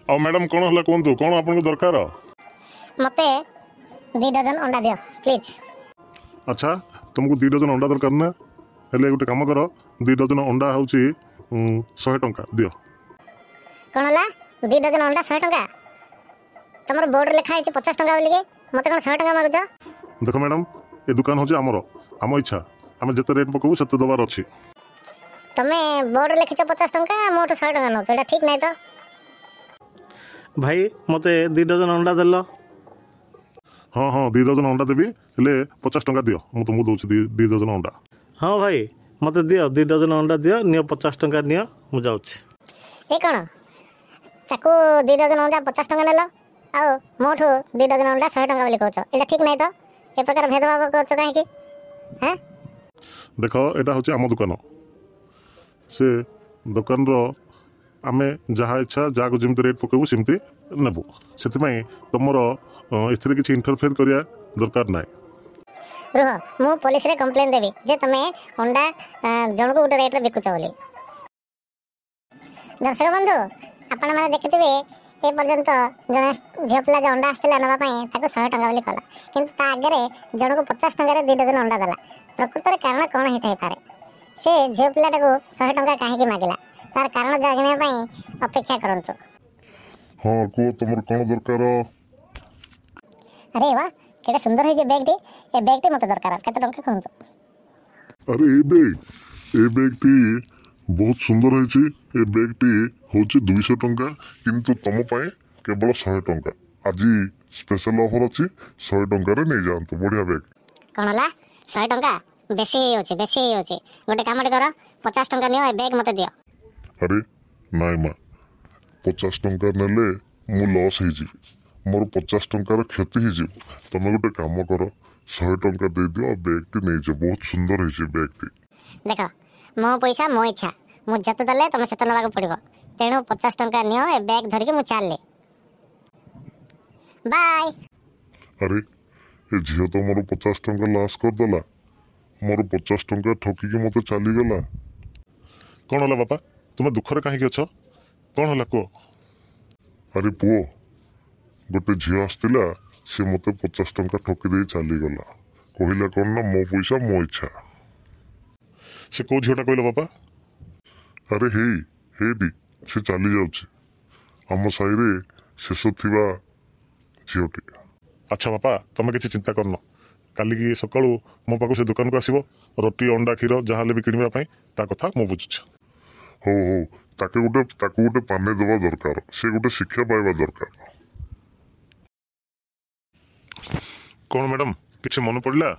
ଆଉ ମ୍ୟାଡ଼ାମ୍ କ'ଣ ହେଲା କୁହନ୍ତୁ, କ'ଣ ଆପଣଙ୍କୁ ଦରକାର? ମତେ 2 ଡଜନ ଅଣ୍ଡା ଦିଅ ପ୍ଲିଜ। ଆଚ୍ଛା, ତୁମକୁ 2 ଡଜନ ଅଣ୍ଡା ଦରକାର ନା? ହେଲେ ଗୋଟେ କାମ କର, 2 ଡଜନ ଅଣ୍ଡା ହେଉଛି 100 ଟଙ୍କା ଦିଅ। କ'ଣ ହେଲା? 2 ଡଜନ ଅଣ୍ଡା 100 ଟଙ୍କା? ତମର ବୋର୍ଡରେ ଲେଖା ହେଇଛି 50 ଟଙ୍କା ବୋଲିକି, ମତେ କ'ଣ 100 ଟଙ୍କା ମାଗୁଛ? ଦେଖ ମ୍ୟାଡ଼ାମ୍, ଏ ଦୋକାନ ହେଉଛି ଆମର, ଆମ ଇଚ୍ଛା, ଆମେ ଯେତେ ରେଟ୍ ପକାଇବୁ ସେତେ ଦେବାର ଅଛି। ତମେ ବୋର୍ଡରେ ଲେଖିଛ 50 ଟଙ୍କା, ମୋଠୁ 100 ଟଙ୍କା ନେଉଛ, ଏଇଟା ଠିକ୍ ନାହିଁ ତ। ଭାଇ ମୋତେ 2 ଡଜନ ଅଣ୍ଡା ଦେଲ। ହଁ 2 ଡଜନ ଅଣ୍ଡା ଦେବି, ହେଲେ 50 ଟଙ୍କା ଦିଅ, ମୁଁ ତୁମକୁ ଦେଉଛି 2 ଡଜନ ଅଣ୍ଡା। ହଁ ଭାଇ ମୋତେ ଦିଅ 2 ଡଜନ ଅଣ୍ଡା ଦିଅ, ନିଅ 50 ଟଙ୍କା ନିଅ, ମୁଁ ଯାଉଛି। ଏ କ'ଣ ତାକୁ 2 ଡଜନ ଅଣ୍ଡା 50 ଟଙ୍କା ନେଲ, ଆଉ ମୋଠୁ 2 ଡଜନ ଅଣ୍ଡା 100 ଟଙ୍କା ବୋଲି କହୁଛ, ଏଇଟା ଠିକ୍ ନାହିଁ ତ। ଏ ପ୍ରକାର ଭେଦଭାବ କରୁଛ କାହିଁକି? ହଁ ଦେଖ, ଏଇଟା ହେଉଛି ଆମ ଦୋକାନ, ସେ ଦୋକାନର ଆମେ ଯାହା ଇଚ୍ଛା ଯାହାକୁ ଯେମିତି ରେଟ୍ ପକାଇବୁ ସେମିତି ନେବୁ, ସେଥିପାଇଁ ତୁମର ଏଥିରେ କିଛି ଇଣ୍ଟରଫିୟର କରିବା ଦରକାର ନାହିଁ। ରୁହ, ମୁଁ ପୋଲିସରେ କମ୍ପ୍ଲେନ୍ ଦେବି ଯେ ତମେ ଅଣ୍ଡା ଜଣକୁ ଗୋଟେ ରେଟ୍ରେ ବିକୁଛ ବୋଲି। ଦର୍ଶକ ବନ୍ଧୁ, ଆପଣମାନେ ଦେଖିଥିବେ ଏ ପର୍ଯ୍ୟନ୍ତ ଜଣେ ଝିଅ ପିଲା ଯେ ଅଣ୍ଡା ଆସିଥିଲା ନେବା ପାଇଁ, ତାକୁ 100 ଟଙ୍କା ବୋଲି କଲା, କିନ୍ତୁ ତା ଆଗରେ ଜଣକୁ 50 ଟଙ୍କାରେ 2 ଡଜନ ଅଣ୍ଡା ଦେଲା। ପ୍ରକୃତରେ କାରଣ କ'ଣ ହେଇଥାଇପାରେ? ସେ ଝିଅ ପିଲାଟାକୁ 100 ଟଙ୍କା କାହିଁକି ମାଗିଲା? ତାର କାରଣ ଜାଣିବା ପାଇଁ ଅପେକ୍ଷା କରନ୍ତୁ। ହଁ କୁହ, ତୁମର କ'ଣ ଦରକାର? ଆରେ ବା, କେତେ ସୁନ୍ଦର ହେଇଛି ବ୍ୟାଗ୍ଟି। ଏ ବ୍ୟାଗ୍ଟି ମୋତେ ଦରକାର, କେତେ ଟଙ୍କା କୁହନ୍ତୁ? ଆରେ ଏ ବ୍ୟାଗ୍ଟି ବହୁତ ସୁନ୍ଦର ହେଇଛି। ଏ ବ୍ୟାଗ୍ଟି ହେଉଛି 200 ଟଙ୍କା, କିନ୍ତୁ ତୁମ ପାଇଁ କେବଳ 100 ଟଙ୍କା। ଆଜି ସ୍ପେଶାଲ ଅଫର୍ ଅଛି, 100 ଟଙ୍କାରେ ନେଇଯାଆନ୍ତୁ, ବଢ଼ିଆ ବ୍ୟାଗ୍। କ'ଣ ହେଲା? 100 ଟଙ୍କା ବେଶୀ ହେଇଯାଉଛି। ଗୋଟେ କାମଟେ କର, 50 ଟଙ୍କା ନିଅ, ଏ ବ୍ୟାଗ୍ ମୋତେ ଦିଅ। ଆରେ ନାଇଁ ମା, 50 ଟଙ୍କା ନେଲେ ମୁଁ ଲସ୍ ହେଇଯିବି, ମୋର 50 ଟଙ୍କାର କ୍ଷତି ହେଇଯିବ। ତମେ ଗୋଟେ କାମ କର, 100 ଟଙ୍କା ଦେଇଦିଅ, ଆଉ ବ୍ୟାଗ୍ଟି ନେଇଯାଅ, ବହୁତ ସୁନ୍ଦର ହେଇଛି ବ୍ୟାଗ୍ଟି। ଦେଖ, ମୋ ପଇସା ମୋ ଇଚ୍ଛା, ମୁଁ ଯେତେ ଦେଲେ ତମେ ସେତେ ନେବାକୁ ପଡ଼ିବ, ତେଣୁ 50 ଟଙ୍କା ନିଅ, ଏ ବ୍ୟାଗ୍ ଧରିକି ମୁଁ ଚାଲିଲି, ବାଏ। ଆରେ ଏ ଝିଅ ତ ମୋର 50 ଟଙ୍କା ଲସ୍ କରିଦେଲା, ମୋର 50 ଟଙ୍କା ଠକିକି ମୋତେ ଚାଲିଗଲା। କ'ଣ ହେଲା ବାପା, ତୁମେ ଦୁଃଖରେ କାହିଁକି ଅଛ? କ'ଣ ହେଲା କୁହ? ଆରେ ପୁଅ, ଗୋଟେ ଝିଅ ଆସିଥିଲା, ସେ ମୋତେ 50 ଟଙ୍କା ଠକି ଦେଇ ଚାଲିଗଲା, କହିଲା କ'ଣ ନା ମୋ ପଇସା ମୋ ଇଚ୍ଛା। ସେ କେଉଁ ଝିଅଟା କହିଲ ବାପା? ଆରେ ହେଇଟି, ସେ ଚାଲି ଯାଉଛି, ଆମ ସାହିରେ ଶେଷ ଥିବା ଝିଅଟି। ଆଚ୍ଛା ବାପା, ତମେ କିଛି ଚିନ୍ତା କରନ, କାଲିକି ସକାଳୁ ମୋ ପାଖକୁ ସେ ଦୋକାନକୁ ଆସିବ, ରୁଟି ଅଣ୍ଡା କ୍ଷୀର ଯାହା ହେଲେ ବି କିଣିବା ପାଇଁ, ତା କଥା ମୁଁ ବୁଝୁଛି। ହଉ ତାକୁ ଗୋଟେ ପାନେ ଦେବା ଦରକାର, ସେ ଗୋଟେ ଶିକ୍ଷା ପାଇବା ଦରକାର। କ'ଣ ମ୍ୟାଡ଼ାମ୍, କିଛି ମନେ ପଡ଼ିଲା?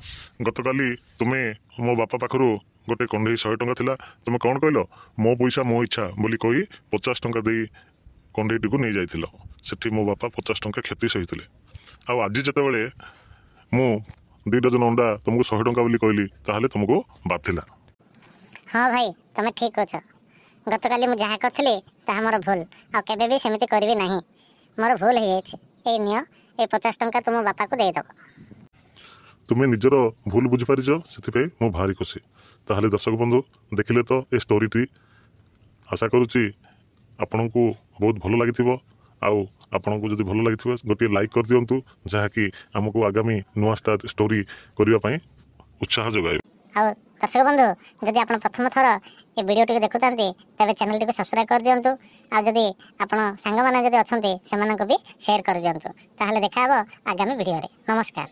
ଗତକାଲି ତୁମେ ମୋ ବାପା ପାଖରୁ ଗୋଟେ କଣ୍ଢେଇ 100 ଟଙ୍କା ଥିଲା, ତୁମେ କ'ଣ କହିଲ? ମୋ ପଇସା ମୋ ଇଚ୍ଛା ବୋଲି କହି 50 ଟଙ୍କା ଦେଇ କଣ୍ଢେଇଟିକୁ ନେଇଯାଇଥିଲ। ସେଠି ମୋ ବାପା 50 ଟଙ୍କା କ୍ଷତି ସହିଥିଲେ। ଆଉ ଆଜି ଯେତେବେଳେ ମୁଁ 2 ଡଜନ ଅଣ୍ଡା ତୁମକୁ 100 ଟଙ୍କା ବୋଲି କହିଲି, ତାହେଲେ ତୁମକୁ ବାଧିଲା। ହଁ ଭାଇ, ତମେ ଠିକ୍ ଅଛ। ଗତକାଲି ମୁଁ ଯାହା କରିଥିଲି ତାହା ମୋର ଭୁଲ, ଆଉ କେବେ ବି ସେମିତି କରିବି ନାହିଁ। ମୋର ଭୁଲ ହେଇଯାଇଛି। ଏଇ ନିଅ, ଏ 50 ଟଙ୍କା ତୁମ ବାପାକୁ ଦେଇଦେବ। ତୁମେ ନିଜର ଭୁଲ ବୁଝିପାରିଛ, ସେଥିପାଇଁ ମୁଁ ଭାରି ଖୁସି। ତାହେଲେ ଦର୍ଶକ ବନ୍ଧୁ, ଦେଖିଲେ ତ ଏ ଷ୍ଟୋରିଟି, ଆଶା କରୁଛି ଆପଣଙ୍କୁ ବହୁତ ଭଲ ଲାଗିଥିବ। ଆଉ ଆପଣଙ୍କୁ ଯଦି ଭଲ ଲାଗିଥିବ, ଗୋଟିଏ ଲାଇକ୍ କରିଦିଅନ୍ତୁ, ଯାହାକି ଆମକୁ ଆଗାମୀ ନୂଆ ଷ୍ଟୋରି କରିବା ପାଇଁ ଉତ୍ସାହ ଯୋଗାଇବ। ଆଉ ଦର୍ଶକ ବନ୍ଧୁ, ଯଦି ଆପଣ ପ୍ରଥମ ଥର ଏ ଭିଡ଼ିଓଟିକୁ ଦେଖୁଥାନ୍ତି, ତେବେ ଚ୍ୟାନେଲଟିକୁ ସବସ୍କ୍ରାଇବ୍ କରିଦିଅନ୍ତୁ। ଆଉ ଯଦି ଆପଣ ସାଙ୍ଗମାନେ ଯଦି ଅଛନ୍ତି, ସେମାନଙ୍କୁ ବି ସେୟାର କରିଦିଅନ୍ତୁ। ତାହେଲେ ଦେଖା ହେବ ଆଗାମୀ ଭିଡ଼ିଓରେ। ନମସ୍କାର।